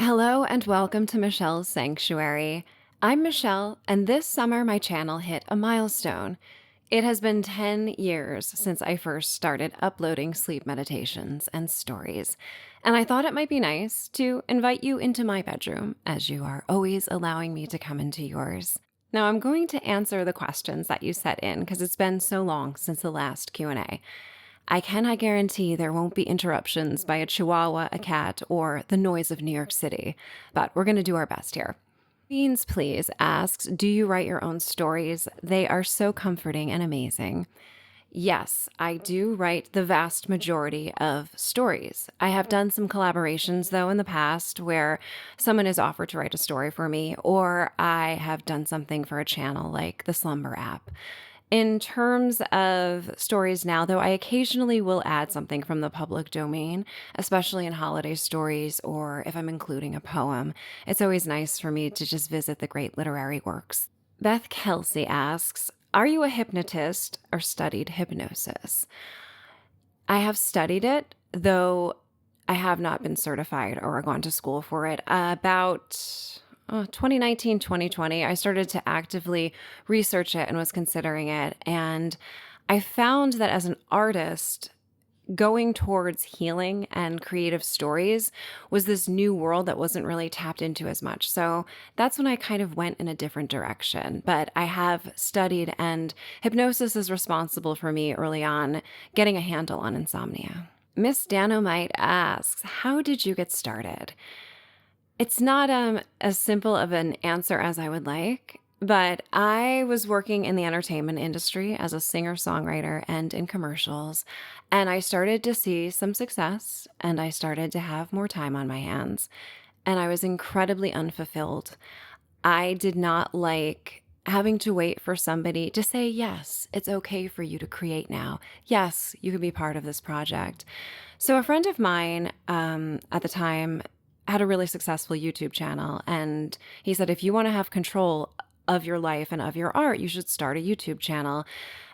Hello and welcome to Michelle's Sanctuary. I'm Michelle, and this summer my channel hit a milestone. It has been 10 years since I first started uploading sleep meditations and stories, and I thought it might be nice to invite you into my bedroom, as you are always allowing me to come into yours. Now, I'm going to answer the questions that you sent in because it's been so long since the last Q&A. I cannot guarantee there won't be interruptions by a chihuahua, a cat, or the noise of New York City, but we're going to do our best here. Beans Please asks, do you write your own stories? They are so comforting and amazing. Yes, I do write the vast majority of stories. I have done some collaborations, though, in the past where someone has offered to write a story for me, or I have done something for a channel like the Slumber app. In terms of stories now, though, I occasionally will add something from the public domain, especially in holiday stories or if I'm including a poem. It's always nice for me to just visit the great literary works. Beth Kelsey asks, are you a hypnotist or studied hypnosis? I have studied it, though I have not been certified or gone to school for it. About 2019, 2020, I started to actively research it and was considering it. And I found that as an artist, going towards healing and creative stories was this new world that wasn't really tapped into as much. So that's when I kind of went in a different direction. But I have studied, and hypnosis is responsible for me early on getting a handle on insomnia. Miss Danomite asks, how did you get started? It's not as simple of an answer as I would like, but I was working in the entertainment industry as a singer-songwriter and in commercials, and I started to see some success, and I started to have more time on my hands, and I was incredibly unfulfilled. I did not like having to wait for somebody to say, yes, it's okay for you to create now. Yes, you can be part of this project. So a friend of mine at the time had a really successful YouTube channel. And he said, if you want to have control of your life and of your art, you should start a YouTube channel.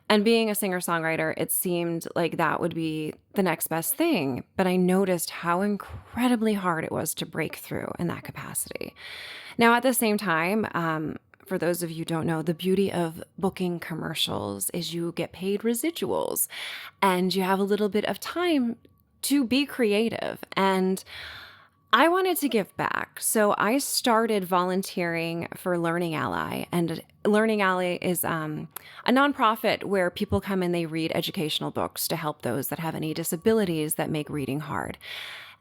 And being a singer-songwriter, it seemed like that would be the next best thing. But I noticed how incredibly hard it was to break through in that capacity. Now, at the same time, for those of you who don't know, the beauty of booking commercials is you get paid residuals and you have a little bit of time to be creative. And I wanted to give back, so I started volunteering for Learning Ally. And Learning Ally is a nonprofit where people come and they read educational books to help those that have any disabilities that make reading hard.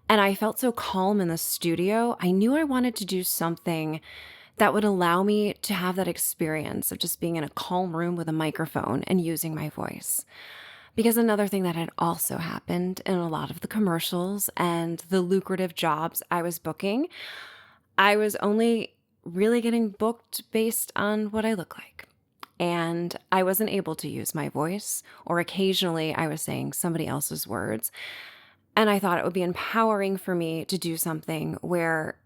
And I felt so calm in the studio. I knew I wanted to do something that would allow me to have that experience of just being in a calm room with a microphone and using my voice. Because another thing that had also happened in a lot of the commercials and the lucrative jobs I was booking, I was only really getting booked based on what I look like. And I wasn't able to use my voice, or occasionally I was saying somebody else's words. And I thought it would be empowering for me to do something where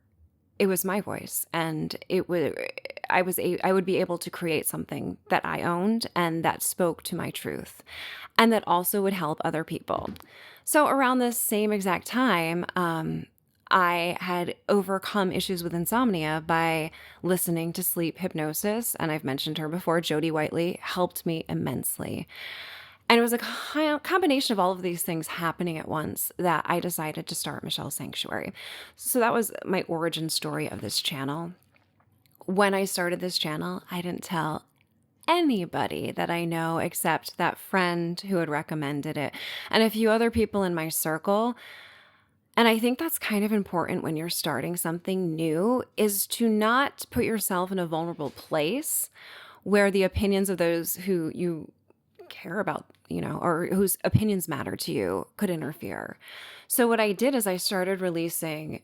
it was my voice, and I would be able to create something that I owned and that spoke to my truth, and that also would help other people. So around this same exact time, I had overcome issues with insomnia by listening to sleep hypnosis, and I've mentioned her before. Jody Whiteley helped me immensely. And it was a combination of all of these things happening at once that I decided to start Michelle's Sanctuary. So that was my origin story of this channel. When I started this channel, I didn't tell anybody that I know except that friend who had recommended it and a few other people in my circle. And I think that's kind of important when you're starting something new, is to not put yourself in a vulnerable place where the opinions of those who you care about, or whose opinions matter to you could interfere. So what I did is I started releasing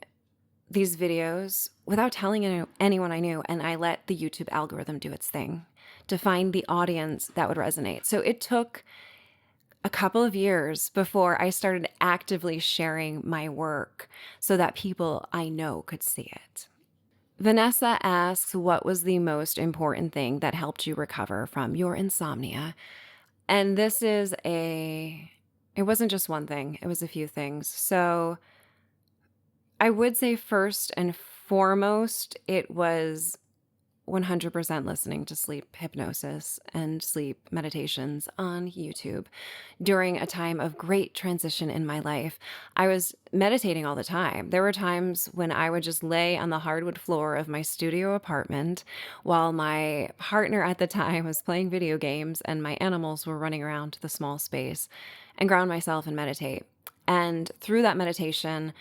these videos without telling anyone I knew, and I let the YouTube algorithm do its thing to find the audience that would resonate. So it took a couple of years before I started actively sharing my work so that people I know could see it. Vanessa asks, what was the most important thing that helped you recover from your insomnia? And it wasn't just one thing, it was a few things. So I would say first and foremost, it was 100% listening to sleep hypnosis and sleep meditations on YouTube during a time of great transition in my life. I was meditating all the time. There were times when I would just lay on the hardwood floor of my studio apartment while my partner at the time was playing video games and my animals were running around the small space, and ground myself and meditate. And through that meditation,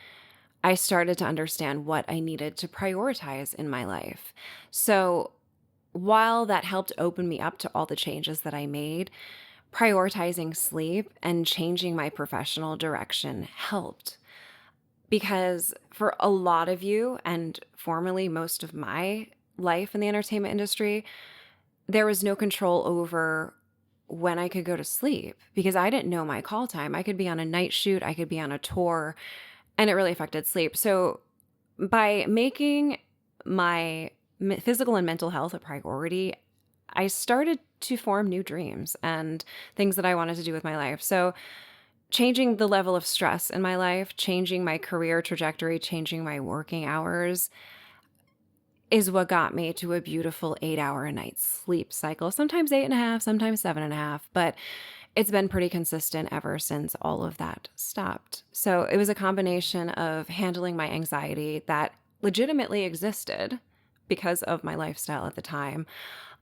I started to understand what I needed to prioritize in my life. So while that helped open me up to all the changes that I made, prioritizing sleep and changing my professional direction helped. Because for a lot of you, and formerly most of my life in the entertainment industry, there was no control over when I could go to sleep because I didn't know my call time. I could be on a night shoot, I could be on a tour, and it really affected sleep. So by making my physical and mental health a priority, I started to form new dreams and things that I wanted to do with my life. So changing the level of stress in my life, changing my career trajectory, changing my working hours is what got me to a beautiful 8 hour a night sleep cycle. Sometimes 8.5, sometimes 7.5, but it's been pretty consistent ever since all of that stopped. So it was a combination of handling my anxiety that legitimately existed because of my lifestyle at the time,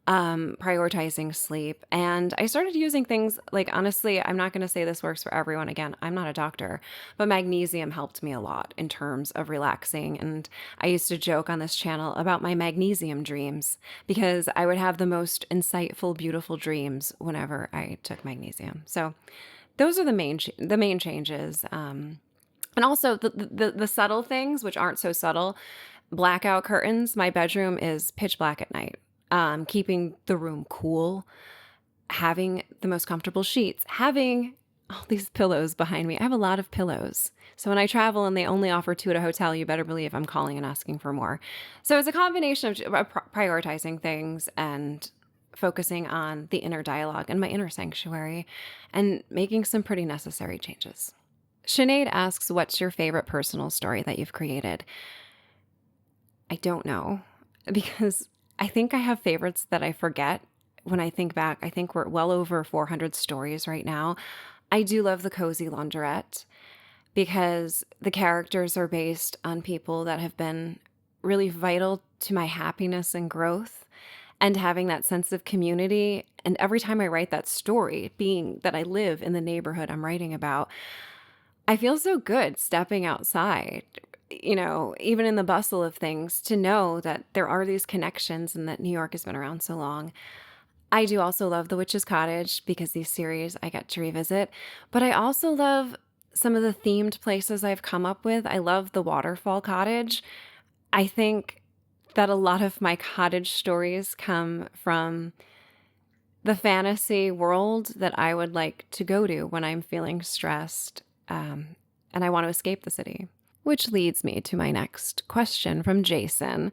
prioritizing sleep. And I started using things like, honestly, I'm not going to say this works for everyone. Again, I'm not a doctor, but magnesium helped me a lot in terms of relaxing. And I used to joke on this channel about my magnesium dreams because I would have the most insightful, beautiful dreams whenever I took magnesium. So those are the main changes. And also the subtle things, which aren't so subtle. Blackout curtains. My bedroom is pitch black at night. Keeping the room cool, having the most comfortable sheets, having all these pillows behind me. I have a lot of pillows. So when I travel and they only offer 2 at a hotel, you better believe I'm calling and asking for more. So it's a combination of prioritizing things and focusing on the inner dialogue and my inner sanctuary and making some pretty necessary changes. Sinead asks, what's your favorite personal story that you've created? I don't know, because I think I have favorites that I forget when I think back. I think we're well over 400 stories right now. I do love the Cozy Laundrette because the characters are based on people that have been really vital to my happiness and growth and having that sense of community. And every time I write that story, being that I live in the neighborhood I'm writing about, I feel so good stepping outside, even in the bustle of things, to know that there are these connections and that New York has been around so long. I do also love The Witch's Cottage because these series I get to revisit, but I also love some of the themed places I've come up with. I love the Waterfall Cottage. I think that a lot of my cottage stories come from the fantasy world that I would like to go to when I'm feeling stressed, and I want to escape the city. Which leads me to my next question from Jason,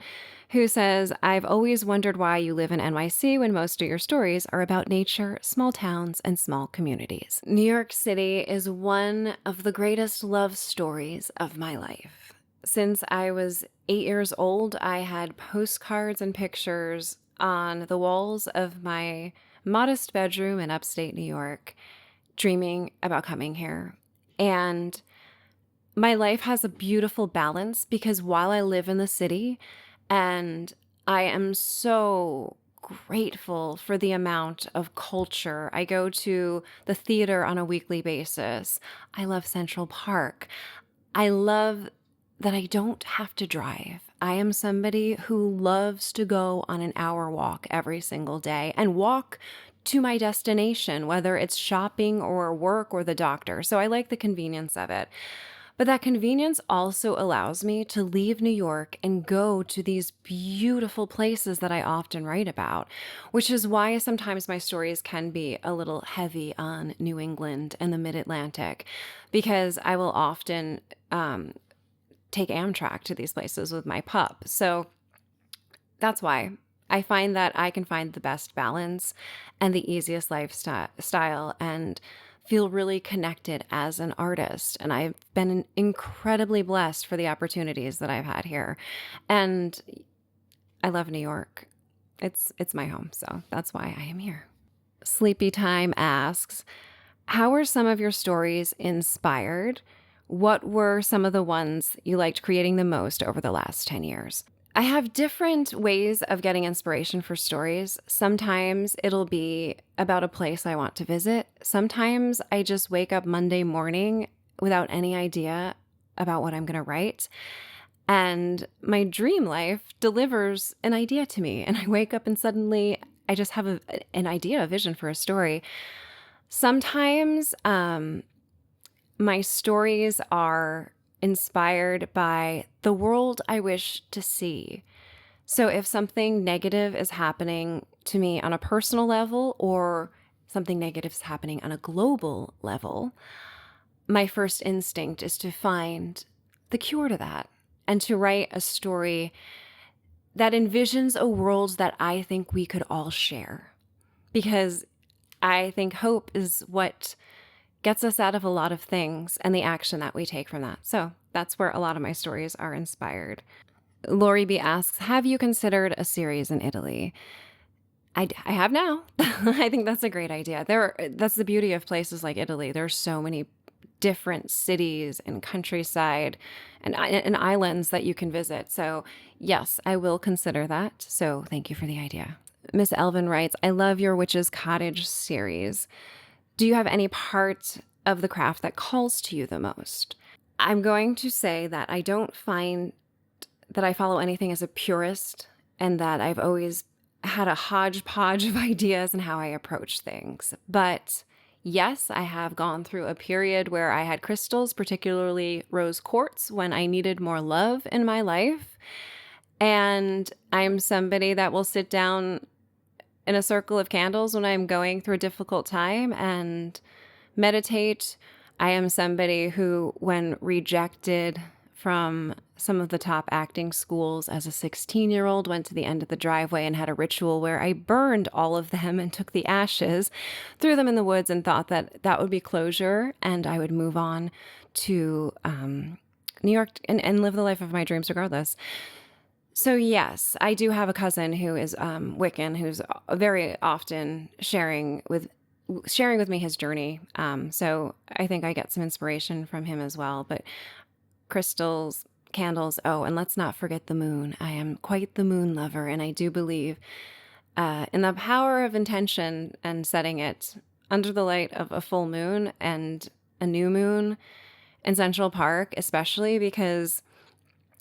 who says, I've always wondered why you live in NYC when most of your stories are about nature, small towns, and small communities. New York City is one of the greatest love stories of my life. Since I was 8 years old, I had postcards and pictures on the walls of my modest bedroom in upstate New York, dreaming about coming here. And my life has a beautiful balance because while I live in the city, and I am so grateful for the amount of culture. I go to the theater on a weekly basis. I love Central Park. I love that I don't have to drive. I am somebody who loves to go on an hour walk every single day and walk to my destination, whether it's shopping or work or the doctor. So I like the convenience of it. But that convenience also allows me to leave New York and go to these beautiful places that I often write about, which is why sometimes my stories can be a little heavy on New England and the Mid-Atlantic, because I will often take Amtrak to these places with my pup. So that's why I find that I can find the best balance and the easiest lifestyle and feel really connected as an artist. And I've been incredibly blessed for the opportunities that I've had here. And I love New York. It's my home, so that's why I am here. Sleepy Time asks, how were some of your stories inspired? What were some of the ones you liked creating the most over the last 10 years? I have different ways of getting inspiration for stories. Sometimes it'll be about a place I want to visit. Sometimes I just wake up Monday morning without any idea about what I'm going to write. And my dream life delivers an idea to me. And I wake up and suddenly I just have an idea, a vision for a story. Sometimes my stories are inspired by the world I wish to see. So if something negative is happening to me on a personal level or something negative is happening on a global level, my first instinct is to find the cure to that and to write a story that envisions a world that I think we could all share. Because I think hope is what gets us out of a lot of things and the action that we take from that. So that's where a lot of my stories are inspired. Lori B asks, have you considered a series in Italy? I have now. I think that's a great idea. That's the beauty of places like Italy. There's so many different cities and countryside and islands that you can visit. So yes, I will consider that. So thank you for the idea. Miss Elvin writes, I love your Witch's Cottage series. Do you have any part of the craft that calls to you the most? I'm going to say that I don't find that I follow anything as a purist and that I've always had a hodgepodge of ideas and how I approach things. But yes, I have gone through a period where I had crystals, particularly rose quartz, when I needed more love in my life. And I'm somebody that will sit down in a circle of candles when I'm going through a difficult time and meditate. I am somebody who, when rejected from some of the top acting schools as a 16-year-old, went to the end of the driveway and had a ritual where I burned all of them and took the ashes, threw them in the woods, and thought that that would be closure and I would move on to New York and live the life of my dreams regardless. So yes, I do have a cousin who is Wiccan, who's very often sharing with me his journey. So I think I get some inspiration from him as well. But crystals, candles, oh, and let's not forget the moon. I am quite the moon lover, and I do believe in the power of intention and setting it under the light of a full moon and a new moon in Central Park, especially because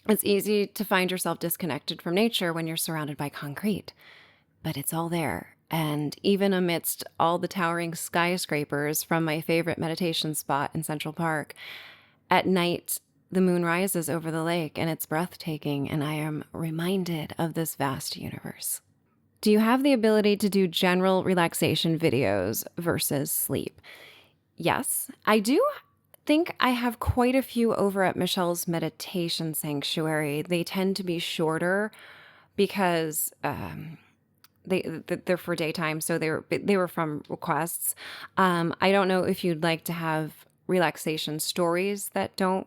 it's easy to find yourself disconnected from nature when you're surrounded by concrete, but it's all there. And even amidst all the towering skyscrapers from my favorite meditation spot in Central Park, at night, the moon rises over the lake and it's breathtaking, and I am reminded of this vast universe. Do you have the ability to do general relaxation videos versus sleep? Yes, I do think I have quite a few over at Michelle's Meditation Sanctuary. They tend to be shorter because they're for daytime, so they were from requests. I don't know if you'd like to have relaxation stories that don't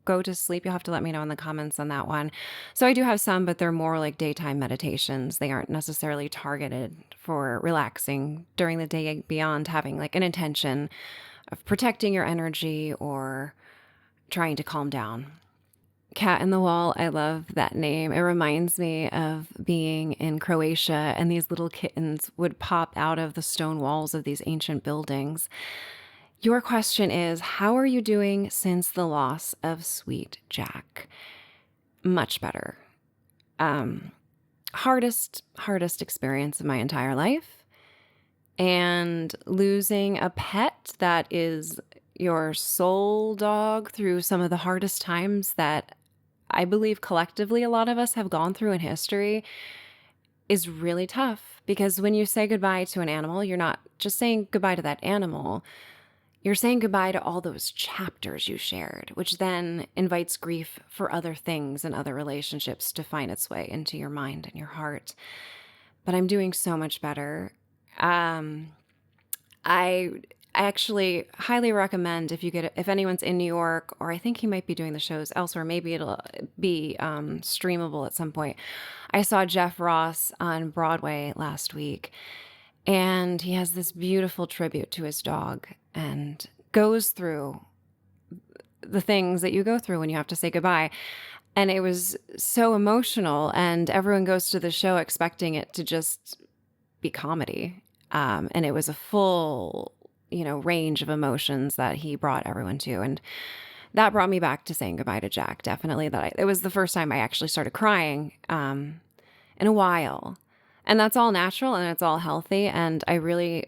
go to sleep. You'll have to let me know in the comments on that one. So I do have some, but they're more like daytime meditations. They aren't necessarily targeted for relaxing during the day beyond having like an intention of protecting your energy or trying to calm down. Cat in the Wall, I love that name. It reminds me of being in Croatia, and these little kittens would pop out of the stone walls of these ancient buildings. Your question is, how are you doing since the loss of Sweet Jack? Much better. Hardest experience of my entire life. And losing a pet that is your soul dog through some of the hardest times that I believe collectively a lot of us have gone through in history is really tough. Because when you say goodbye to an animal, you're not just saying goodbye to that animal. You're saying goodbye to all those chapters you shared, which then invites grief for other things and other relationships to find its way into your mind and your heart. But I'm doing so much better. I I actually highly recommend if anyone's in New York, or I think he might be doing the shows elsewhere, maybe it'll be streamable at some point. I saw Jeff Ross on Broadway last week, and he has this beautiful tribute to his dog and goes through the things that you go through when you have to say goodbye. And it was so emotional, and everyone goes to the show expecting it to just be comedy. And it was a full, range of emotions that he brought everyone to. And that brought me back to saying goodbye to Jack. Definitely it was the first time I actually started crying in a while. And that's all natural and it's all healthy. And I really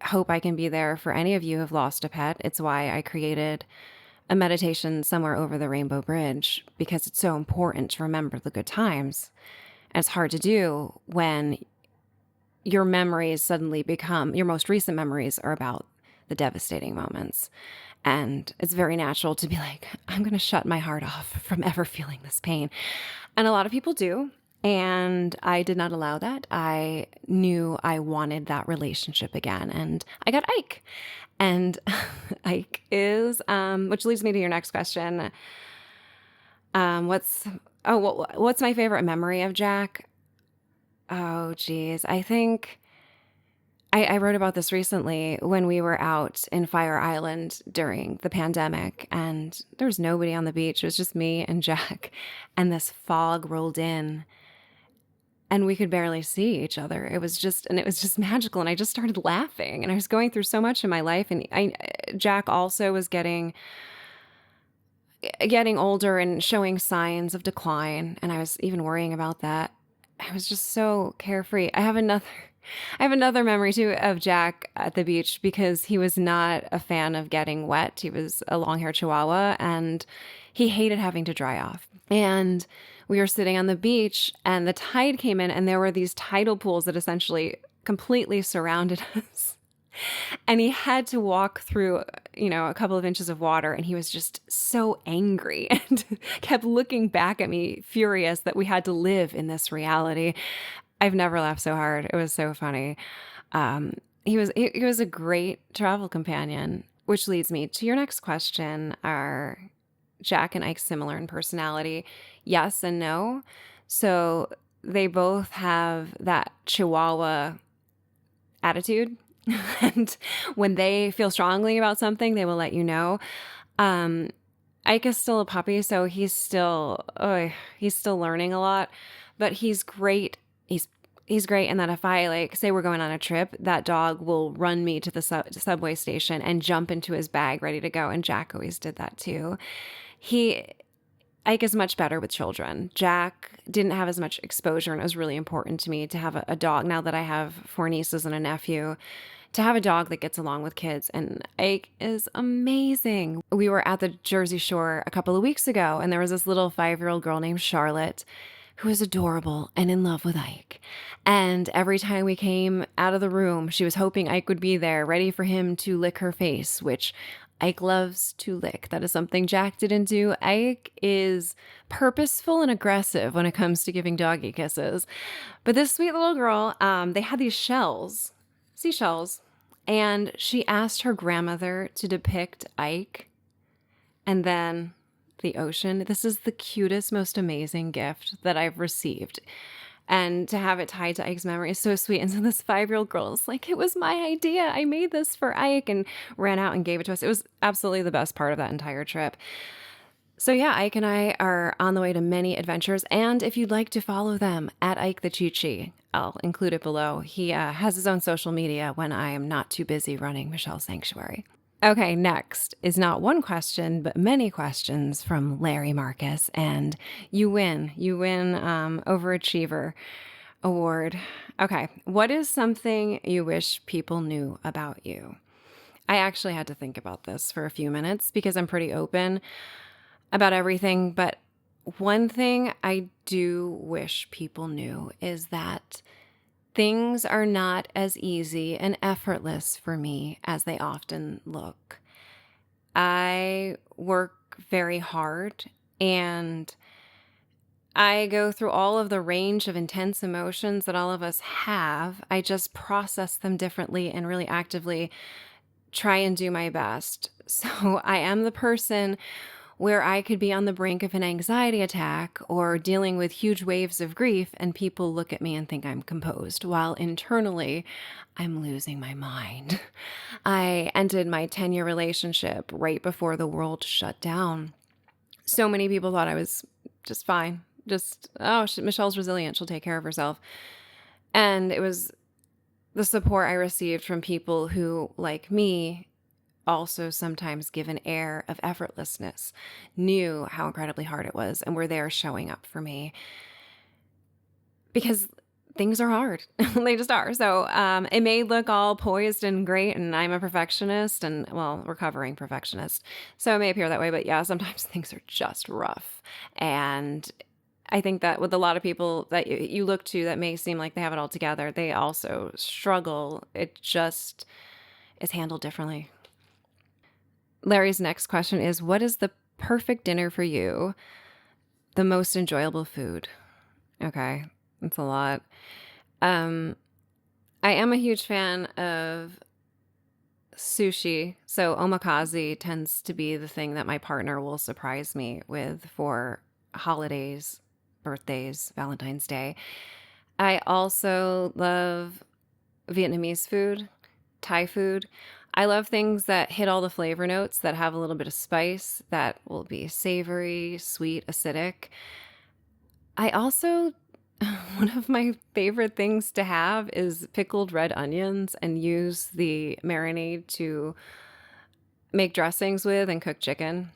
hope I can be there for any of you who have lost a pet. It's why I created a meditation somewhere over the Rainbow Bridge, because it's so important to remember the good times. And it's hard to do when your memories suddenly become, your most recent memories are about the devastating moments. And it's very natural to be like, I'm going to shut my heart off from ever feeling this pain. And a lot of people do. And I did not allow that. I knew I wanted that relationship again. And I got Ike. And Ike is, which leads me to your next question. What's my favorite memory of Jack? Oh, geez. I think I wrote about this recently when we were out in Fire Island during the pandemic, and there was nobody on the beach. It was just me and Jack, and this fog rolled in, and we could barely see each other. It was just magical, and I just started laughing, and I was going through so much in my life, and Jack also was getting older and showing signs of decline, and I was even worrying about that. I was just so carefree. I have another memory too of Jack at the beach, because he was not a fan of getting wet. He was a long-haired Chihuahua, and he hated having to dry off. And we were sitting on the beach, and the tide came in, and there were these tidal pools that essentially completely surrounded us. And he had to walk through, a couple of inches of water, and he was just so angry and kept looking back at me, furious that we had to live in this reality. I've never laughed so hard. It was so funny. He was a great travel companion, which leads me to your next question. Are Jack and Ike similar in personality? Yes and no. So they both have that Chihuahua attitude. And when they feel strongly about something, they will let you know. Ike is still a puppy, so he's still learning a lot, but he's great. He's great in that if I say we're going on a trip, that dog will run me to the subway station and jump into his bag ready to go. And Jack always did that too. Ike is much better with children. Jack didn't have as much exposure, and it was really important to me to have a dog. Now that I have 4 nieces and a nephew, to have a dog that gets along with kids. And Ike is amazing. We were at the Jersey Shore a couple of weeks ago, and there was this little 5-year-old girl named Charlotte who was adorable and in love with Ike. And every time we came out of the room, she was hoping Ike would be there, ready for him to lick her face, which Ike loves to lick. That is something Jack didn't do. Ike is purposeful and aggressive when it comes to giving doggy kisses. But this sweet little girl, they had these seashells, and she asked her grandmother to depict Ike and then the ocean. This is the cutest, most amazing gift that I've received. And to have it tied to Ike's memory is so sweet. And so this 5-year-old girl is like, it was my idea. I made this for Ike, and ran out and gave it to us. It was absolutely the best part of that entire trip. So yeah, Ike and I are on the way to many adventures. And if you'd like to follow them at Ike the Chi-Chi, I'll include it below. He has his own social media when I am not too busy running Michelle's Sanctuary. Okay, next is not one question, but many questions from Larry Marcus, and you win. You win Overachiever Award. Okay, what is something you wish people knew about you? I actually had to think about this for a few minutes because I'm pretty open about everything, but one thing I do wish people knew is that things are not as easy and effortless for me as they often look. I work very hard, and I go through all of the range of intense emotions that all of us have. I just process them differently and really actively try and do my best. So I am the person where I could be on the brink of an anxiety attack or dealing with huge waves of grief, and people look at me and think I'm composed, while internally I'm losing my mind. I ended my 10-year relationship right before the world shut down. So many people thought I was just fine. Just, oh, Michelle's resilient. She'll take care of herself. And it was the support I received from people who, like me, also sometimes give an air of effortlessness, knew how incredibly hard it was, and were there showing up for me. Because things are hard. They just are. So it may look all poised and great, and I'm a perfectionist and, well, recovering perfectionist. So it may appear that way, but yeah, sometimes things are just rough. And I think that with a lot of people that you look to that may seem like they have it all together, they also struggle. It just is handled differently. Larry's next question is, what is the perfect dinner for you? The most enjoyable food? Okay, that's a lot. I am a huge fan of sushi. So omakase tends to be the thing that my partner will surprise me with for holidays, birthdays, Valentine's Day. I also love Vietnamese food, Thai food. I love things that hit all the flavor notes, that have a little bit of spice, that will be savory, sweet, acidic. I also, one of my favorite things to have is pickled red onions, and use the marinade to make dressings with and cook chicken.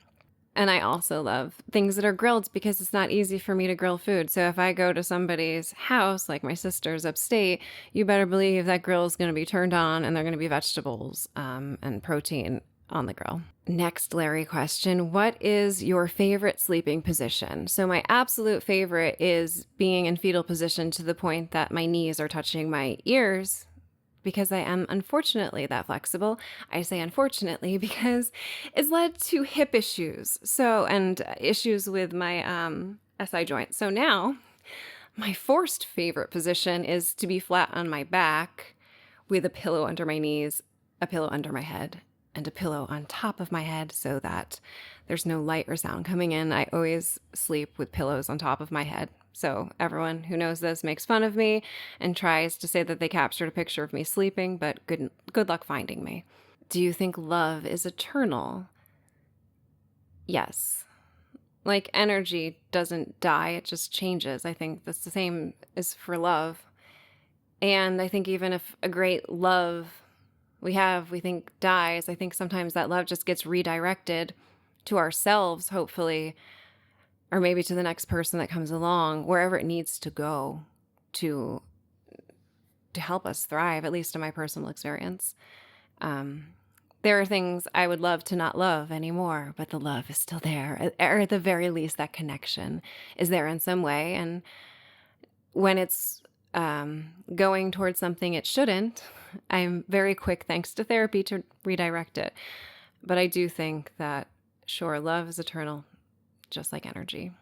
And I also love things that are grilled, because it's not easy for me to grill food. So if I go to somebody's house, like my sister's upstate, you better believe that grill is going to be turned on, and there are going to be vegetables and protein on the grill. Next Larry question, what is your favorite sleeping position? So my absolute favorite is being in fetal position to the point that my knees are touching my ears, because I am unfortunately that flexible. I say unfortunately because it's led to hip issues. So, and issues with my SI joint. So now my forced favorite position is to be flat on my back with a pillow under my knees, a pillow under my head, and a pillow on top of my head, so that there's no light or sound coming in. I always sleep with pillows on top of my head. So everyone who knows this makes fun of me and tries to say that they captured a picture of me sleeping, but good luck finding me. Do you think love is eternal? Yes. Like energy doesn't die, it just changes. I think that's the same is for love. And I think even if a great love we think dies, I think sometimes that love just gets redirected to ourselves, hopefully, or maybe to the next person that comes along, wherever it needs to go to help us thrive, at least in my personal experience. There are things I would love to not love anymore, but the love is still there, or at the very least, that connection is there in some way. And when it's going towards something it shouldn't, I'm very quick, thanks to therapy, to redirect it. But I do think that, sure, love is eternal, just like energy.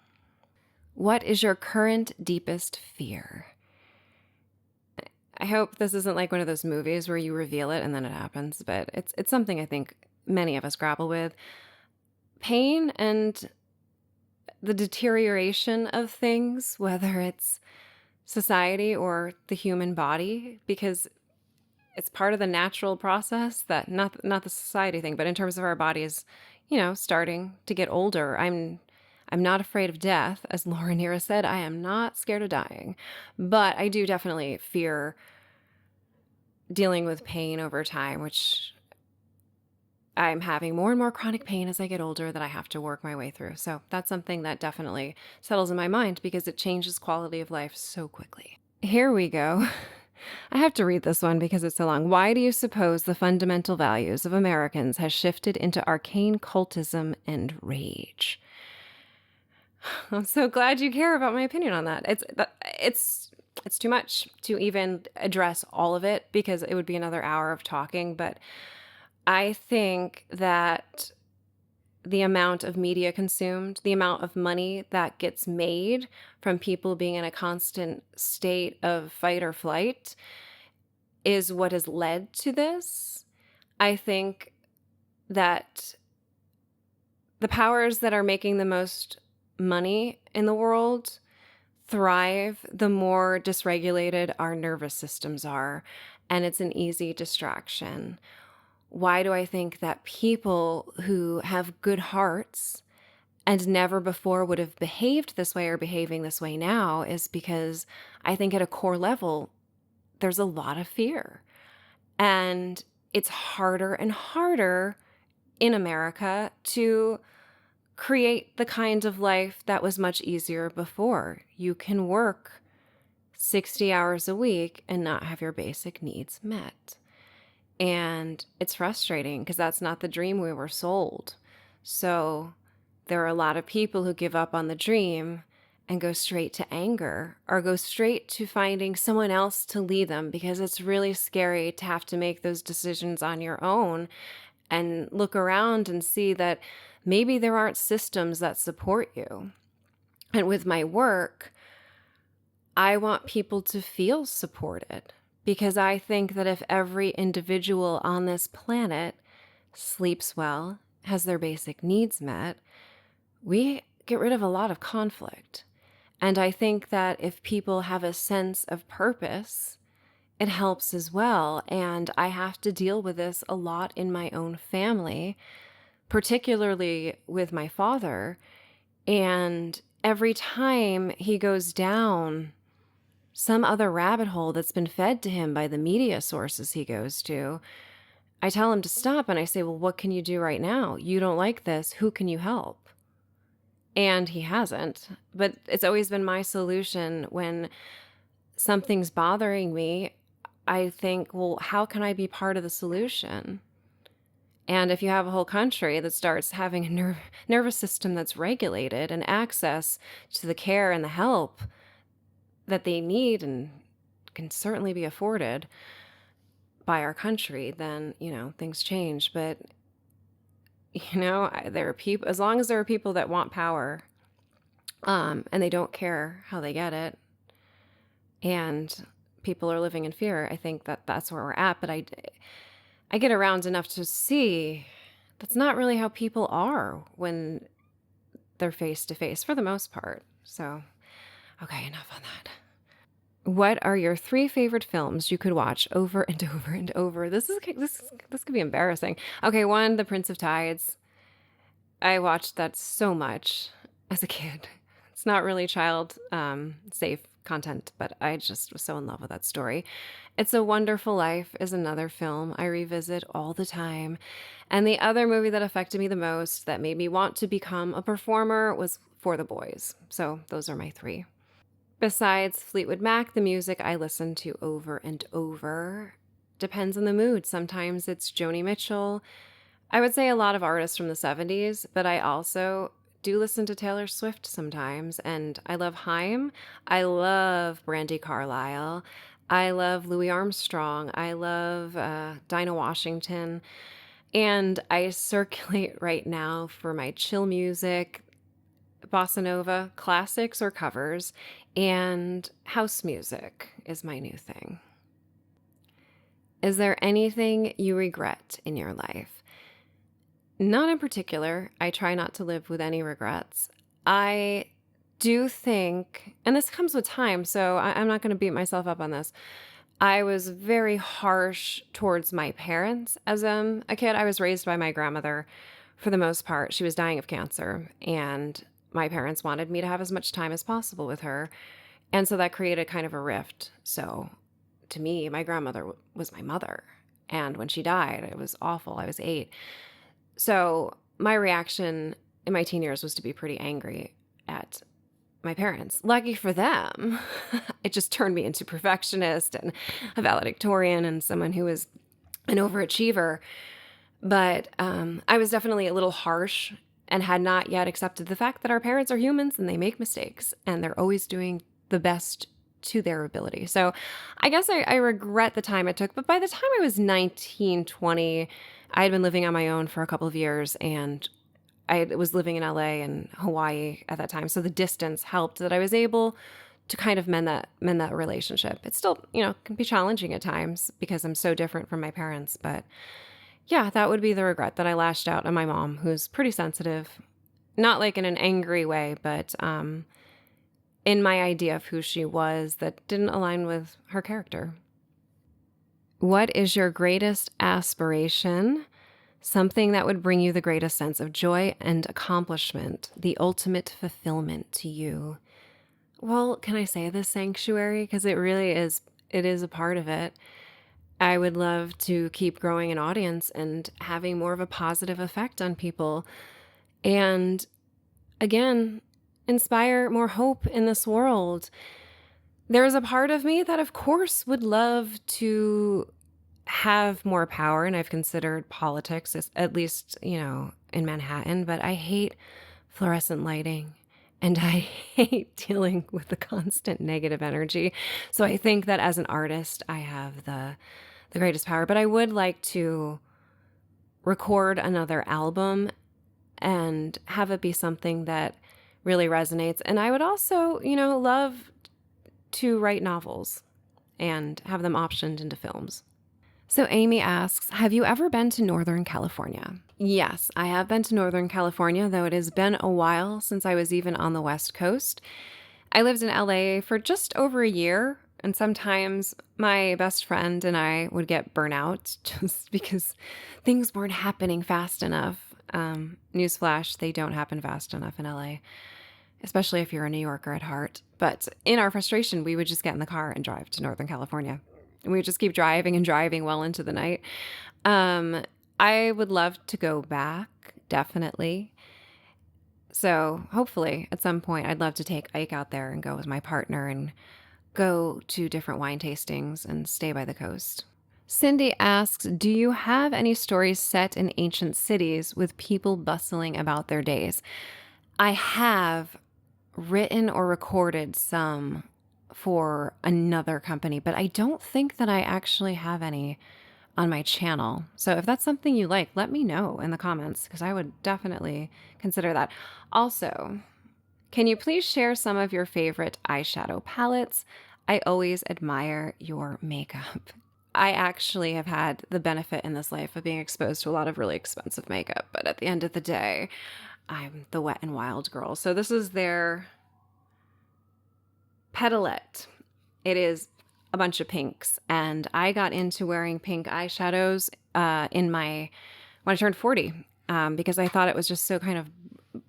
What is your current deepest fear? I hope this isn't like one of those movies where you reveal it and then it happens, but it's something I think many of us grapple with. Pain and the deterioration of things, whether it's society or the human body, because it's part of the natural process, that not the society thing, but in terms of our bodies, starting to get older. I'm not afraid of death. As Laura Neera said, I am not scared of dying, but I do definitely fear dealing with pain over time, which I'm having more and more chronic pain as I get older that I have to work my way through. So that's something that definitely settles in my mind, because it changes quality of life so quickly. Here we go. I have to read this one because it's so long. Why do you suppose the fundamental values of Americans has shifted into arcane cultism and rage? I'm so glad you care about my opinion on that. It's too much to even address all of it, because it would be another hour of talking. But I think that the amount of media consumed, the amount of money that gets made from people being in a constant state of fight or flight, is what has led to this. I think that the powers that are making the most money in the world thrive the more dysregulated our nervous systems are, and it's an easy distraction. Why do I think that people who have good hearts and never before would have behaved this way or behaving this way now is because I think at a core level, there's a lot of fear. And it's harder and harder in America to create the kind of life that was much easier before. You can work 60 hours a week and not have your basic needs met. And it's frustrating because that's not the dream we were sold. So there are a lot of people who give up on the dream and go straight to anger or go straight to finding someone else to lead them, because it's really scary to have to make those decisions on your own and look around and see that maybe there aren't systems that support you. And with my work, I want people to feel supported, because I think that if every individual on this planet sleeps well, has their basic needs met, we get rid of a lot of conflict. And I think that if people have a sense of purpose, it helps as well. And I have to deal with this a lot in my own family, particularly with my father. And every time he goes down some other rabbit hole that's been fed to him by the media sources he goes to, I tell him to stop and I say, well, what can you do right now? You don't like this. Who can you help? And he hasn't. But it's always been my solution when something's bothering me. I think, well, how can I be part of the solution? And if you have a whole country that starts having a nervous system that's regulated and access to the care and the help that they need and can certainly be afforded by our country, then, things change. But, there are people, as long as there are people that want power, and they don't care how they get it, and people are living in fear, I think that that's where we're at. But I get around enough to see that's not really how people are when they're face to face for the most part. So, okay, enough on that. What are your 3 favorite films you could watch over and over and over? This could be embarrassing. Okay, 1, The Prince of Tides. I watched that so much as a kid. It's not really child safe content, but I just was so in love with that story. It's a Wonderful Life is another film I revisit all the time. And the other movie that affected me the most, that made me want to become a performer, was For the Boys. So those are my 3. Besides Fleetwood Mac, the music I listen to over and over depends on the mood. Sometimes it's Joni Mitchell. I would say a lot of artists from the 70s, but I also do listen to Taylor Swift sometimes. And I love Haim. I love Brandy Carlisle. I love Louis Armstrong. I love Dinah Washington. And I circulate right now for my chill music, bossa nova, classics or covers, and house music is my new thing. Is there anything you regret in your life? Not in particular. I try not to live with any regrets. I do think, and this comes with time, so I'm not going to beat myself up on this. I was very harsh towards my parents as a kid. I was raised by my grandmother for the most part. She was dying of cancer, and my parents wanted me to have as much time as possible with her. And so that created kind of a rift. So to me, my grandmother was my mother. And when she died, it was awful. I was 8. So my reaction in my teen years was to be pretty angry at my parents. Lucky for them, it just turned me into perfectionist and a valedictorian and someone who was an overachiever. But I was definitely a little harsh and had not yet accepted the fact that our parents are humans and they make mistakes and they're always doing the best to their ability. So I guess I regret the time it took. But by the time I was 19, 20, I had been living on my own for a couple of years, and I was living in LA and Hawaii at that time. So the distance helped that I was able to kind of mend that relationship. It's still, can be challenging at times because I'm so different from my parents, but Yeah, that would be the regret, that I lashed out at my mom, who's pretty sensitive. Not like in an angry way, but in my idea of who she was that didn't align with her character. What is your greatest aspiration? Something that would bring you the greatest sense of joy and accomplishment, the ultimate fulfillment to you. Well, can I say this sanctuary? Because it really is, it is a part of it. I would love to keep growing an audience and having more of a positive effect on people. And again, inspire more hope in this world. There is a part of me that, of course, would love to have more power, and I've considered politics, at least, in Manhattan, but I hate fluorescent lighting and I hate dealing with the constant negative energy. So I think that as an artist, I have the greatest power, but I would like to record another album and have it be something that really resonates. And I would also, love to write novels and have them optioned into films. So Amy asks, have you ever been to Northern California? Yes, I have been to Northern California, though it has been a while since I was even on the West Coast. I lived in LA for just over a year, and sometimes my best friend and I would get burnout just because things weren't happening fast enough. Newsflash, they don't happen fast enough in LA, especially if you're a New Yorker at heart. But in our frustration, we would just get in the car and drive to Northern California. And we would just keep driving and driving well into the night. I would love to go back, definitely. So hopefully at some point I'd love to take Ike out there and go with my partner and go to different wine tastings and stay by the coast. Cindy asks, do you have any stories set in ancient cities with people bustling about their days? I have written or recorded some for another company, but I don't think that I actually have any on my channel. So if that's something you like, let me know in the comments because I would definitely consider that. Also, can you please share some of your favorite eyeshadow palettes? I always admire your makeup. I actually have had the benefit in this life of being exposed to a lot of really expensive makeup, but at the end of the day, I'm the Wet n Wild girl. So this is their Petalette. It is a bunch of pinks, and I got into wearing pink eyeshadows when I turned 40 because I thought it was just so kind of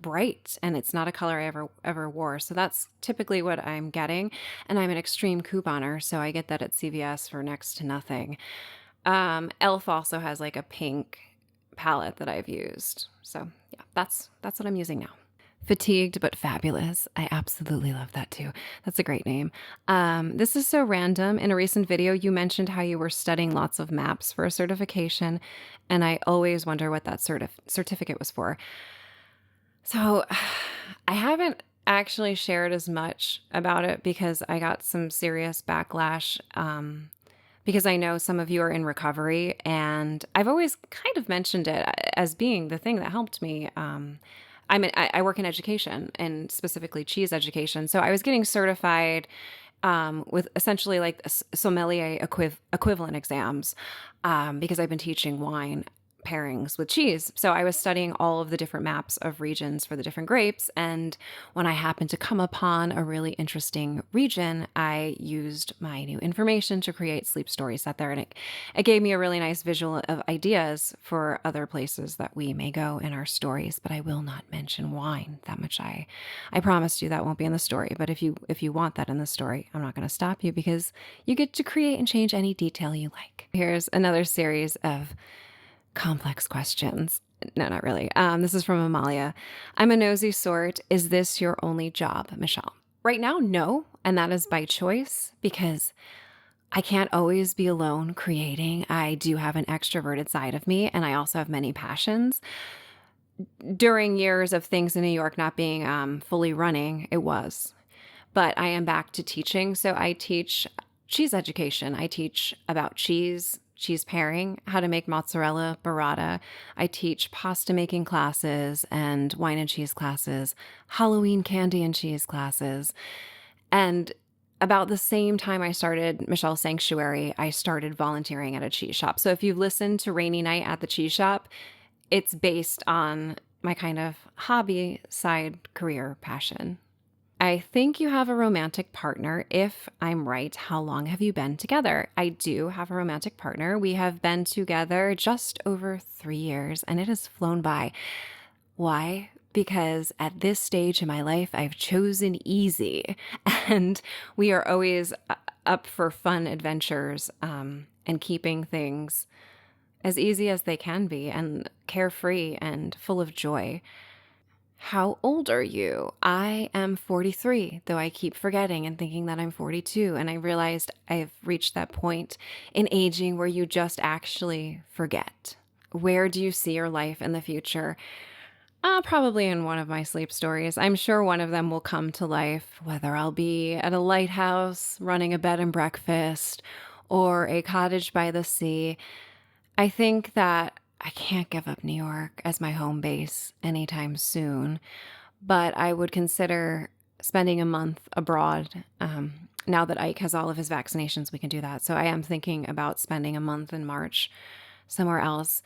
bright, and it's not a color I ever wore. So that's typically what I'm getting, and I'm an extreme couponer, so I get that at CVS for next to nothing. Elf also has like a pink palette that I've used. So yeah, that's what I'm using now. Fatigued but fabulous. I absolutely love that too. That's a great name. This is so random. In a recent video, you mentioned how you were studying lots of maps for a certification, and I always wonder what that certificate was for. So I haven't actually shared as much about it because I got some serious backlash because I know some of you are in recovery, and I've always kind of mentioned it as being the thing that helped me. I work in education, and specifically cheese education. So I was getting certified with essentially like sommelier equivalent exams because I've been teaching wine pairings with cheese. So I was studying all of the different maps of regions for the different grapes. And when I happened to come upon a really interesting region, I used my new information to create sleep stories set there. And it gave me a really nice visual of ideas for other places that we may go in our stories. But I will not mention wine. That much I promised you that won't be in the story. But if you want that in the story, I'm not going to stop you because you get to create and change any detail you like. Here's another series of complex questions. No, not really. This is from Amalia. I'm a nosy sort. Is this your only job, Michelle? Right now, no. And that is by choice because I can't always be alone creating. I do have an extroverted side of me, and I also have many passions. During years of things in New York not being fully running, it was. But I am back to teaching. So I teach cheese education. I teach about cheese pairing, how to make mozzarella burrata. I teach pasta making classes and wine and cheese classes, Halloween candy and cheese classes. And about the same time I started Michelle's Sanctuary, I started volunteering at a cheese shop. So if you've listened to Rainy Night at the Cheese Shop, it's based on my kind of hobby side career passion. I think you have a romantic partner. If I'm right, how long have you been together? I do have a romantic partner. We have been together just over 3 years, and it has flown by. Why? Because at this stage in my life, I've chosen easy, and we are always up for fun adventures, and keeping things as easy as they can be and carefree and full of joy. How old are you? I am 43, though I keep forgetting and thinking that I'm 42. And I realized I've reached that point in aging where you just actually forget. Where do you see your life in the future? Probably in one of my sleep stories. I'm sure one of them will come to life, whether I'll be at a lighthouse, running a bed and breakfast, or a cottage by the sea. I think that I can't give up New York as my home base anytime soon, but I would consider spending a month abroad. Now that Ike has all of his vaccinations, we can do that. So I am thinking about spending a month in March somewhere else.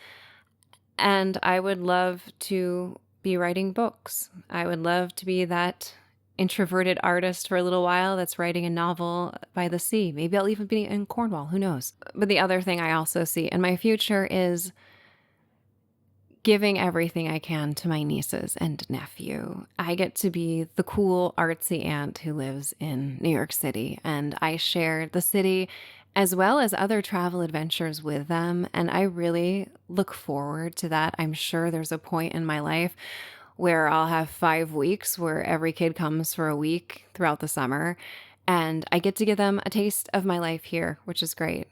And I would love to be writing books. I would love to be that introverted artist for a little while that's writing a novel by the sea. Maybe I'll even be in Cornwall, who knows? But the other thing I also see in my future is giving everything I can to my nieces and nephew. I get to be the cool, artsy aunt who lives in New York City, and I share the city as well as other travel adventures with them, and I really look forward to that. I'm sure there's a point in my life where I'll have 5 weeks where every kid comes for a week throughout the summer, and I get to give them a taste of my life here, which is great.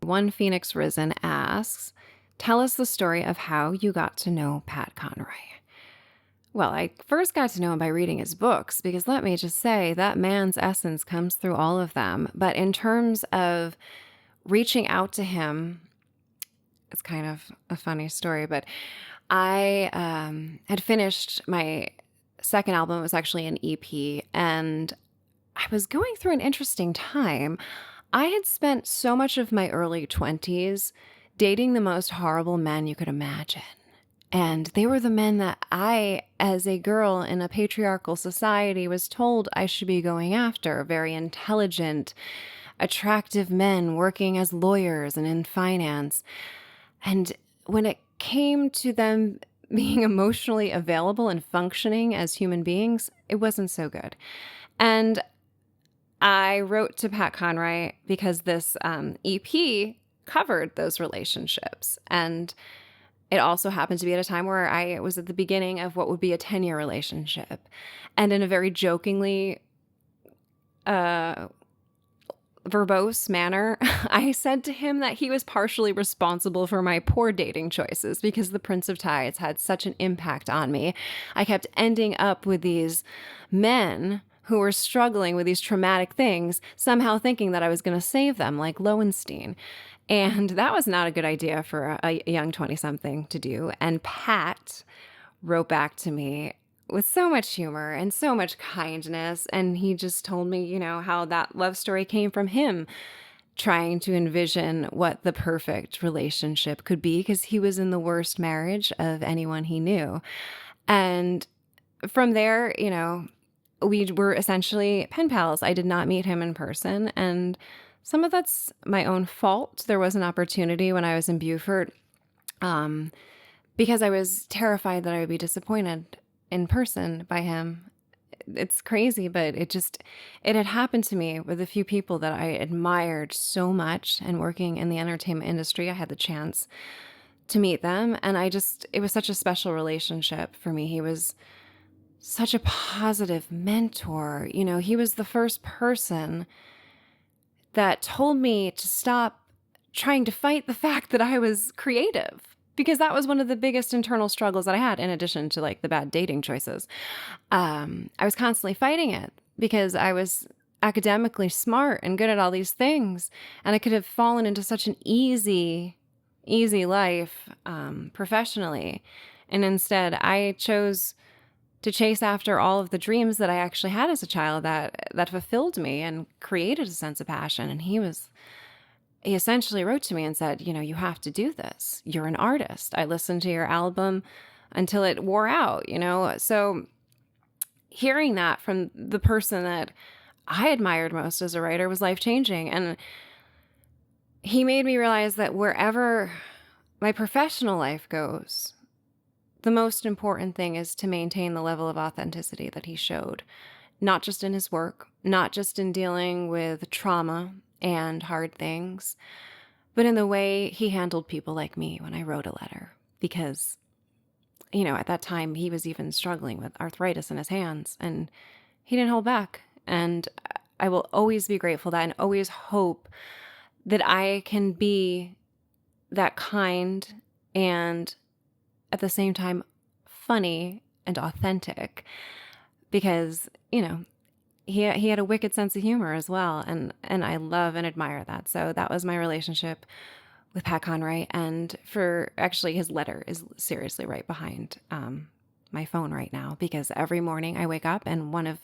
One Phoenix Risen asks, tell us the story of how you got to know Pat Conroy. Well, I first got to know him by reading his books, because let me just say that man's essence comes through all of them. But in terms of reaching out to him, it's kind of a funny story, but I had finished my second album. It was actually an EP, and I was going through an interesting time. I had spent so much of my early 20s dating the most horrible men you could imagine. And they were the men that I, as a girl in a patriarchal society, was told I should be going after. Very intelligent, attractive men working as lawyers and in finance. And when it came to them being emotionally available and functioning as human beings, it wasn't so good. And I wrote to Pat Conroy because this EP covered those relationships. And it also happened to be at a time where I was at the beginning of what would be a 10-year relationship. And in a very jokingly verbose manner, I said to him that he was partially responsible for my poor dating choices because the Prince of Tides had such an impact on me. I kept ending up with these men who were struggling with these traumatic things, somehow thinking that I was going to save them, like Lowenstein. And that was not a good idea for a young 20-something to do. And Pat wrote back to me with so much humor and so much kindness. And he just told me, you know, how that love story came from him trying to envision what the perfect relationship could be, because he was in the worst marriage of anyone he knew. And from there, you know, we were essentially pen pals. I did not meet him in person, and some of that's my own fault. There was an opportunity when I was in Beaufort, because I was terrified that I would be disappointed in person by him. It's crazy, but it had happened to me with a few people that I admired so much, and working in the entertainment industry, I had the chance to meet them, and it was such a special relationship for me. He was such a positive mentor. You know, he was the first person that told me to stop trying to fight the fact that I was creative, because that was one of the biggest internal struggles that I had, in addition to like the bad dating choices. I was constantly fighting it because I was academically smart and good at all these things, and I could have fallen into such an easy life professionally. And instead I chose to chase after all of the dreams that I actually had as a child that fulfilled me and created a sense of passion. And he essentially wrote to me and said, you have to do this. You're an artist. I listened to your album until it wore out, So hearing that from the person that I admired most as a writer was life-changing. And he made me realize that wherever my professional life goes, the most important thing is to maintain the level of authenticity that he showed, not just in his work, not just in dealing with trauma and hard things, but in the way he handled people like me when I wrote a letter. Because, at that time, he was even struggling with arthritis in his hands, and he didn't hold back. And I will always be grateful for that and always hope that I can be that kind and at the same time funny and authentic, because, he had a wicked sense of humor as well. And I love and admire that. So that was my relationship with Pat Conroy. And actually his letter is seriously right behind my phone right now, because every morning I wake up and one of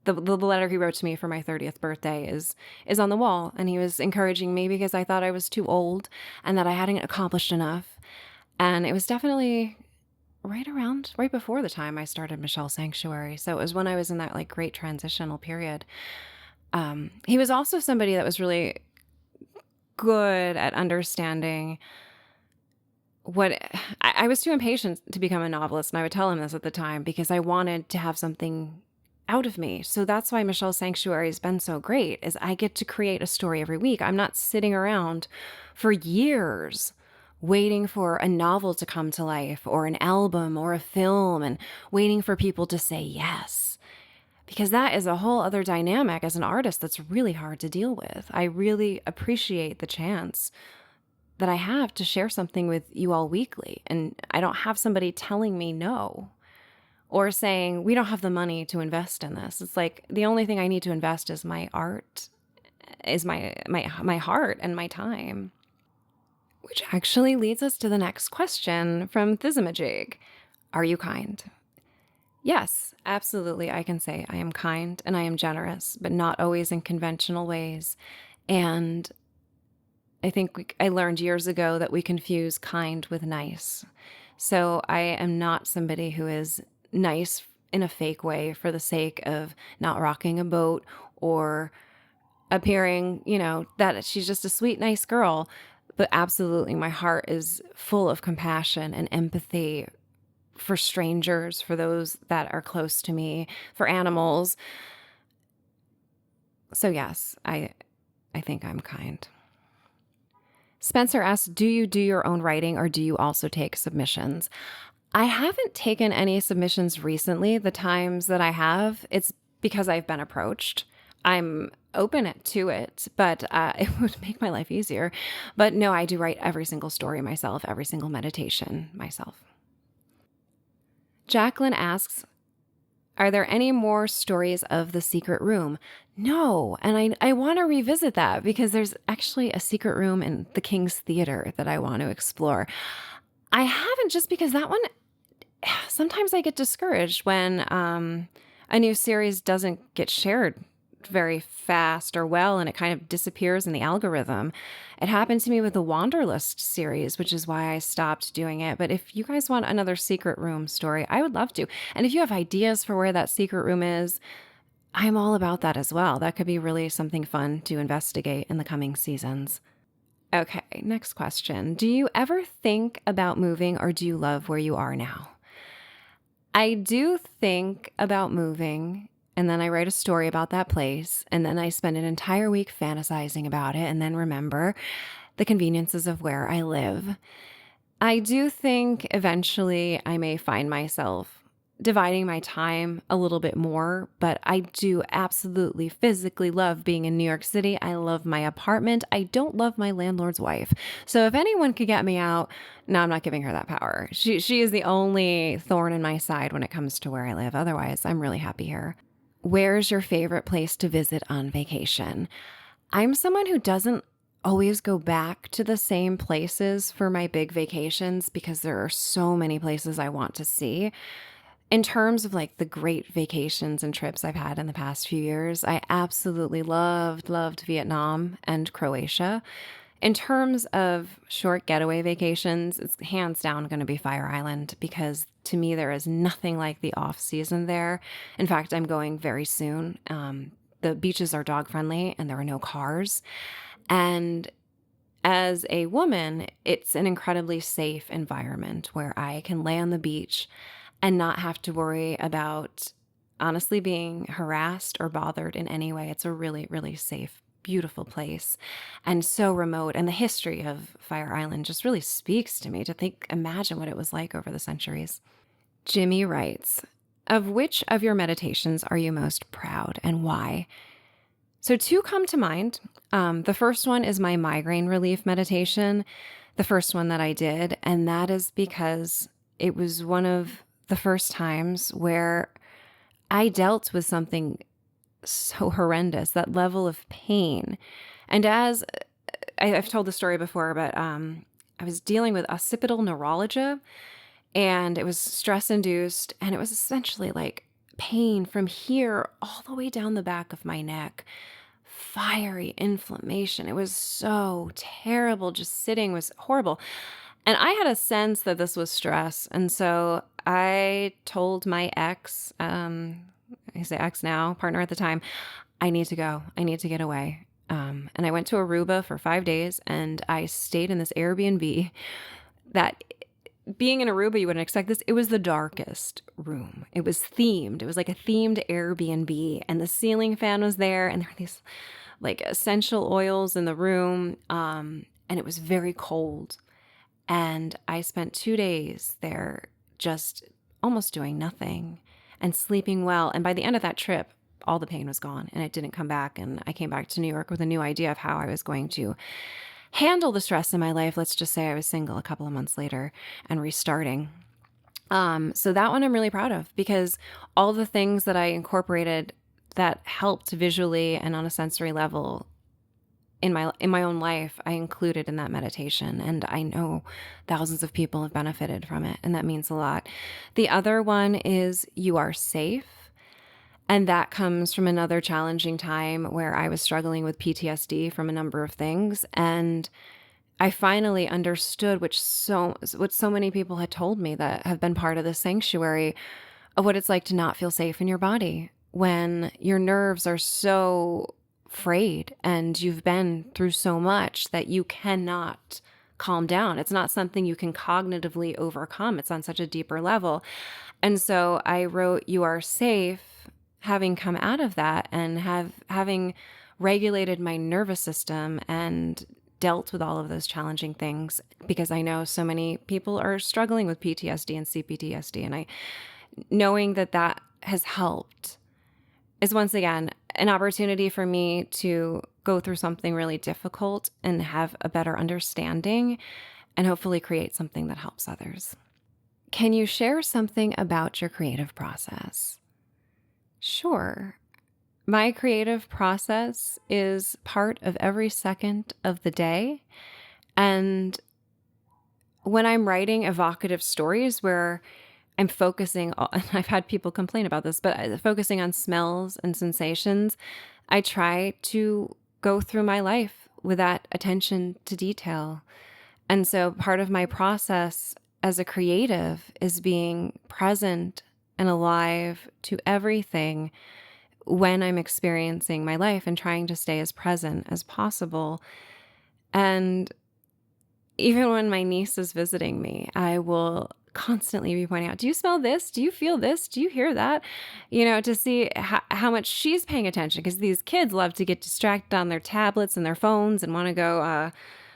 the letter he wrote to me for my 30th birthday is on the wall. And he was encouraging me because I thought I was too old and that I hadn't accomplished enough. And it was definitely right before the time I started Michelle Sanctuary. So it was when I was in that great transitional period. He was also somebody that was really good at understanding what I was too impatient to become a novelist. And I would tell him this at the time because I wanted to have something out of me. So that's why Michelle Sanctuary has been so great, is I get to create a story every week. I'm not sitting around for years waiting for a novel to come to life or an album or a film and waiting for people to say yes. Because that is a whole other dynamic as an artist that's really hard to deal with. I really appreciate the chance that I have to share something with you all weekly. And I don't have somebody telling me no or saying, we don't have the money to invest in this. It's like the only thing I need to invest is my art, is my heart and my time. Which actually leads us to the next question from Thismajig. Are you kind? Yes, absolutely. I can say I am kind and I am generous, but not always in conventional ways. And I think I learned years ago that we confuse kind with nice. So I am not somebody who is nice in a fake way for the sake of not rocking a boat or appearing, that she's just a sweet, nice girl. But absolutely, my heart is full of compassion and empathy for strangers, for those that are close to me, for animals. So yes, I think I'm kind. Spencer asks, do you do your own writing or do you also take submissions? I haven't taken any submissions recently. The times that I have, it's because I've been approached. I'm open to it, but it would make my life easier. But no, I do write every single story myself, every single meditation myself. Jacqueline asks, are there any more stories of the secret room? No, and I want to revisit that because there's actually a secret room in the King's Theater that I want to explore. I haven't, just because that one, sometimes I get discouraged when a new series doesn't get shared very fast or well, and it kind of disappears in the algorithm. It happened to me with the Wanderlust series, which is why I stopped doing it. But if you guys want another secret room story, I would love to. And if you have ideas for where that secret room is, I'm all about that as well. That could be really something fun to investigate in the coming seasons. Okay, next question. Do you ever think about moving, or do you love where you are now? I do think about moving, and then I write a story about that place, and then I spend an entire week fantasizing about it, and then remember the conveniences of where I live. I do think eventually I may find myself dividing my time a little bit more, but I do absolutely physically love being in New York City. I love my apartment. I don't love my landlord's wife. So if anyone could get me out, no, I'm not giving her that power. She is the only thorn in my side when it comes to where I live. Otherwise, I'm really happy here. Where's your favorite place to visit on vacation? I'm someone who doesn't always go back to the same places for my big vacations because there are so many places I want to see. In terms of like the great vacations and trips I've had in the past few years, I absolutely loved Vietnam and Croatia. In terms of short getaway vacations, it's hands down going to be Fire Island because to me, there is nothing like the off season there. In fact, I'm going very soon. The beaches are dog friendly and there are no cars. And as a woman, it's an incredibly safe environment where I can lay on the beach and not have to worry about honestly being harassed or bothered in any way. It's a really, really safe, beautiful place and so remote. And the history of Fire Island just really speaks to me to imagine what it was like over the centuries. Jimmy writes, of which of your meditations are you most proud and why? So two come to mind. The first one is my migraine relief meditation, the first one that I did. And that is because it was one of the first times where I dealt with something so horrendous, that level of pain. And as I've told the story before, but I was dealing with occipital neuralgia and it was stress induced. And it was essentially like pain from here all the way down the back of my neck, fiery inflammation. It was so terrible. Just sitting was horrible. And I had a sense that this was stress. And so I told my ex, I say ex now, partner at the time, I need to go. I need to get away. And I went to Aruba for 5 days and I stayed in this Airbnb that being in Aruba, you wouldn't expect this. It was the darkest room. It was themed. It was like a themed Airbnb and the ceiling fan was there and there were these like essential oils in the room. And it was very cold. And I spent 2 days there just almost doing nothing and sleeping well. And by the end of that trip, all the pain was gone and it didn't come back. And I came back to New York with a new idea of how I was going to handle the stress in my life. Let's just say I was single a couple of months later and restarting. So that one I'm really proud of because all the things that I incorporated that helped visually and on a sensory level in my own life, I included in that meditation. And I know thousands of people have benefited from it. And that means a lot. The other one is You Are Safe. And that comes from another challenging time where I was struggling with PTSD from a number of things. And I finally understood what so many people had told me that have been part of the sanctuary of what it's like to not feel safe in your body when your nerves are so frayed and you've been through so much that you cannot calm down. It's not something you can cognitively overcome. It's on such a deeper level. And so I wrote You Are Safe, having come out of that and having regulated my nervous system and dealt with all of those challenging things because I know so many people are struggling with PTSD and CPTSD. And knowing that has helped is once again an opportunity for me to go through something really difficult and have a better understanding and hopefully create something that helps others. Can you share something about your creative process? Sure. My creative process is part of every second of the day. And when I'm writing evocative stories where I'm focusing on, I've had people complain about this, but focusing on smells and sensations, I try to go through my life with that attention to detail. And so part of my process as a creative is being present and alive to everything when I'm experiencing my life and trying to stay as present as possible. And even when my niece is visiting me, I will constantly be pointing out, do you smell this? Do you feel this? Do you hear that? To see how much she's paying attention because these kids love to get distracted on their tablets and their phones and want to go,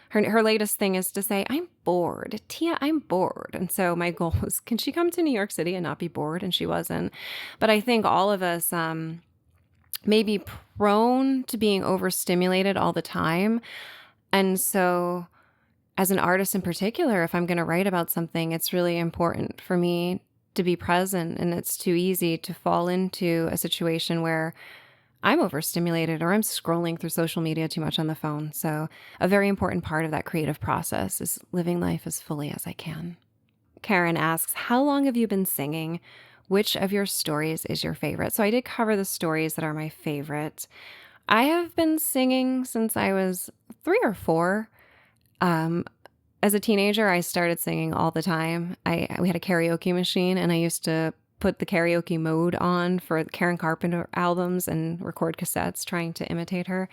her latest thing is to say, I'm bored. Tia, I'm bored. And so my goal was, can she come to New York City and not be bored? And she wasn't. But I think all of us may be prone to being overstimulated all the time. And so as an artist in particular, if I'm going to write about something, it's really important for me to be present. And it's too easy to fall into a situation where I'm overstimulated or I'm scrolling through social media too much on the phone. So a very important part of that creative process is living life as fully as I can. Karen asks, how long have you been singing? Which of your stories is your favorite? So I did cover the stories that are my favorite. I have been singing since I was 3 or 4. Um, as a teenager, I started singing all the time. We had a karaoke machine, and I used to put the karaoke mode on for Karen Carpenter albums and record cassettes trying to imitate her.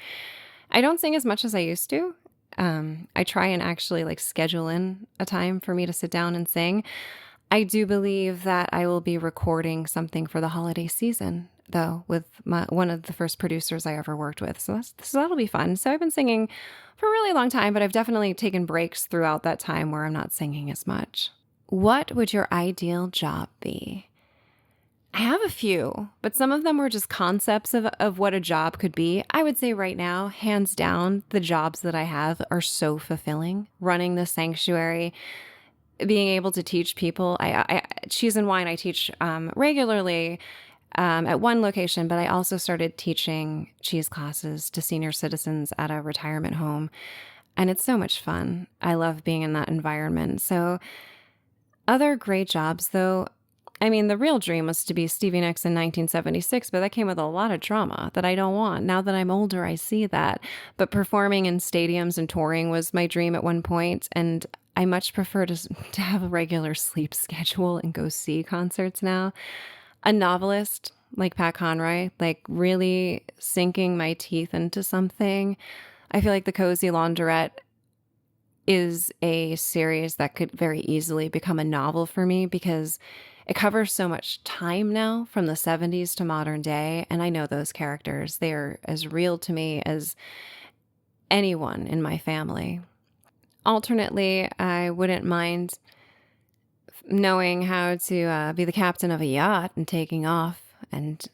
I don't sing as much as I used to. I try and actually like schedule in a time for me to sit down and sing. I do believe that I will be recording something for the holiday season, though, with one of the first producers I ever worked with. So that'll be fun. So I've been singing for a really long time, but I've definitely taken breaks throughout that time where I'm not singing as much. What would your ideal job be? I have a few, but some of them were just concepts of what a job could be. I would say right now, hands down, the jobs that I have are so fulfilling. Running the sanctuary, being able to teach people. Cheese and wine, I teach regularly at one location, but I also started teaching cheese classes to senior citizens at a retirement home. And it's so much fun. I love being in that environment. So other great jobs, though, I mean, the real dream was to be Stevie Nicks in 1976, but that came with a lot of drama that I don't want. Now that I'm older, I see that. But performing in stadiums and touring was my dream at one point, and I much prefer to have a regular sleep schedule and go see concerts now. A novelist like Pat Conroy, like really sinking my teeth into something. I feel like The Cozy Laundrette is a series that could very easily become a novel for me because it covers so much time now from the 70s to modern day. And I know those characters, they are as real to me as anyone in my family. Alternately, I wouldn't mind knowing how to be the captain of a yacht and taking off and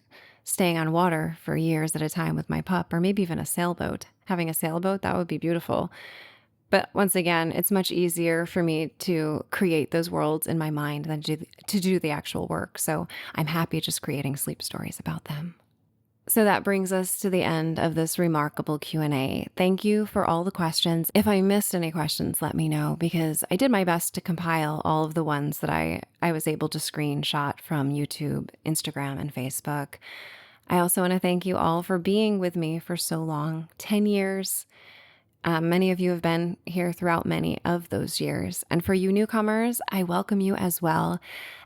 staying on water for years at a time with my pup, or maybe even a sailboat. Having a sailboat, that would be beautiful. But once again, it's much easier for me to create those worlds in my mind than to do the actual work. So I'm happy just creating sleep stories about them. So that brings us to the end of this remarkable Q&A. Thank you for all the questions. If I missed any questions, let me know, because I did my best to compile all of the ones that I was able to screenshot from YouTube, Instagram, and Facebook. I also want to thank you all for being with me for so long, 10 years. Many of you have been here throughout many of those years. And for you newcomers, I welcome you as well.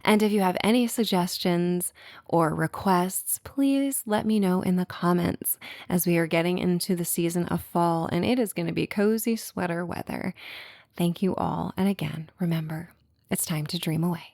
And if you have any suggestions or requests, please let me know in the comments, as we are getting into the season of fall and it is going to be cozy sweater weather. Thank you all. And again, remember, it's time to dream away.